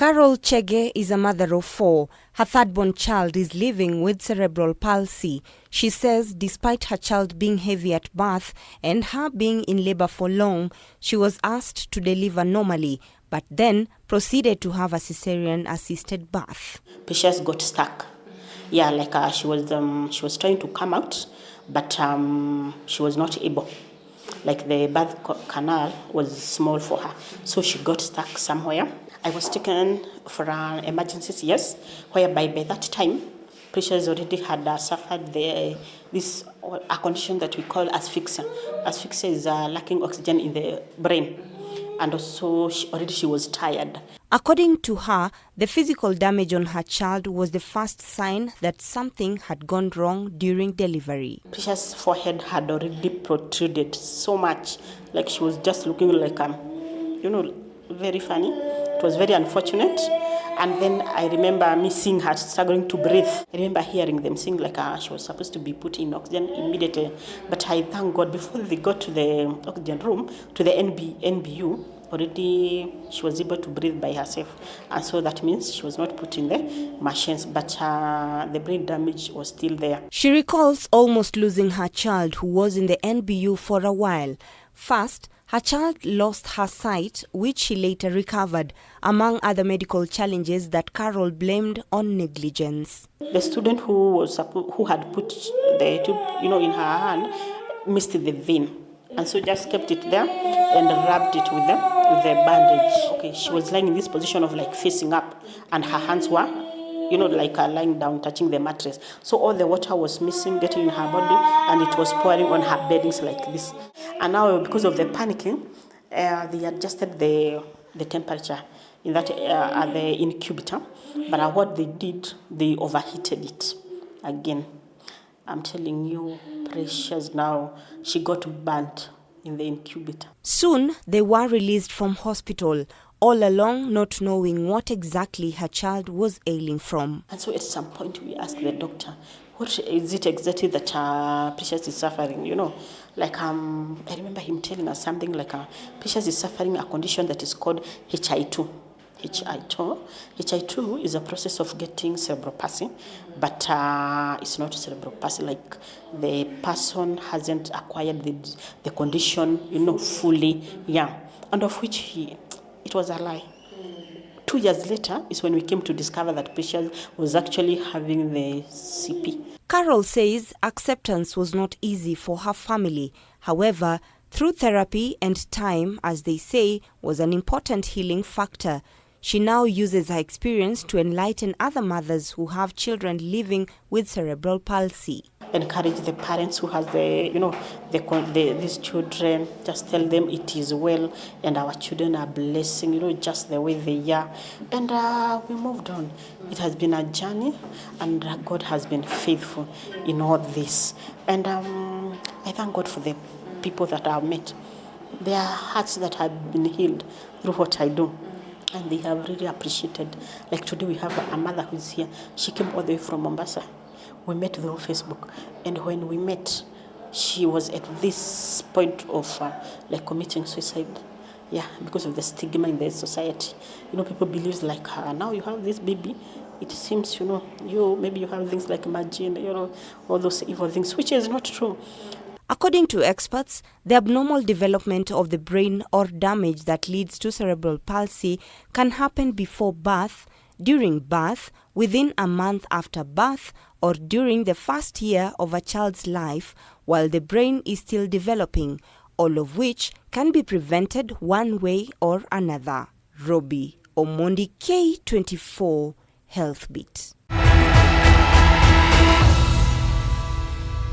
Carol Chege is a mother of 4. Her third-born child is living with cerebral palsy. She says despite her child being heavy at birth and her being in labor for long, she was asked to deliver normally, but then proceeded to have a cesarean-assisted birth. Patients got stuck. Yeah, like she was trying to come out, but she was not able. Like the birth canal was small for her, so she got stuck somewhere. I was taken for an emergency, yes, whereby by that time, patients already had suffered a condition that we call asphyxia. Asphyxia is lacking oxygen in the brain, and also she was tired. According to her, the physical damage on her child was the first sign that something had gone wrong during delivery. Patient's forehead had already protruded so much, like she was just looking like, very funny. It was very unfortunate. And then I remember me seeing her struggling to breathe. I remember hearing them saying like she was supposed to be put in oxygen immediately. But I thank God, before they got to the oxygen room, to the NBU, already she was able to breathe by herself. And so that means she was not put in the machines, but the brain damage was still there. She recalls almost losing her child, who was in the NBU for a while. First, her child lost her sight, which she later recovered, among other medical challenges that Carol blamed on negligence. The student who had put the tube, in her hand, missed the vein, and so just kept it there and wrapped it with the bandage. Okay, she was lying in this position of like facing up, and her hands were, lying down, touching the mattress. So all the water was missing, getting in her body, and it was pouring on her beddings like this. And now, because of the panicking, they adjusted the temperature in that at the incubator. But what they did, they overheated it again. I'm telling you, precious, now she got burnt in the incubator. Soon, they were released from hospital, all along not knowing what exactly her child was ailing from. And so at some point, we asked the doctor, what is it exactly that Precious is suffering? I remember him telling us something like Precious is suffering a condition that is called HI2. HI2 is a process of getting cerebral palsy, but it's not cerebral palsy. Like the person hasn't acquired the condition, fully, and of which it was a lie. 2 years later is when we came to discover that patient was actually having the CP. Carol says acceptance was not easy for her family. However, through therapy and time, as they say, was an important healing factor. She now uses her experience to enlighten other mothers who have children living with cerebral palsy. Encourage the parents who have these children, just tell them it is well and our children are blessing, just the way they are. And we moved on. It has been a journey, and God has been faithful in all this. And I thank God for the people that I've met. Their hearts that have been healed through what I do. And they have really appreciated. Like today we have a mother who's here. She came all the way from Mombasa. We met through Facebook. And when we met, she was at this point of committing suicide. Yeah, because of the stigma in the society. People believe like, now you have this baby. It seems, maybe you have things like imagine, all those evil things, which is not true. According to experts, the abnormal development of the brain or damage that leads to cerebral palsy can happen before birth, during birth, within a month after birth, or during the first year of a child's life while the brain is still developing, all of which can be prevented one way or another. Robbie Omondi, K24 Health Beat.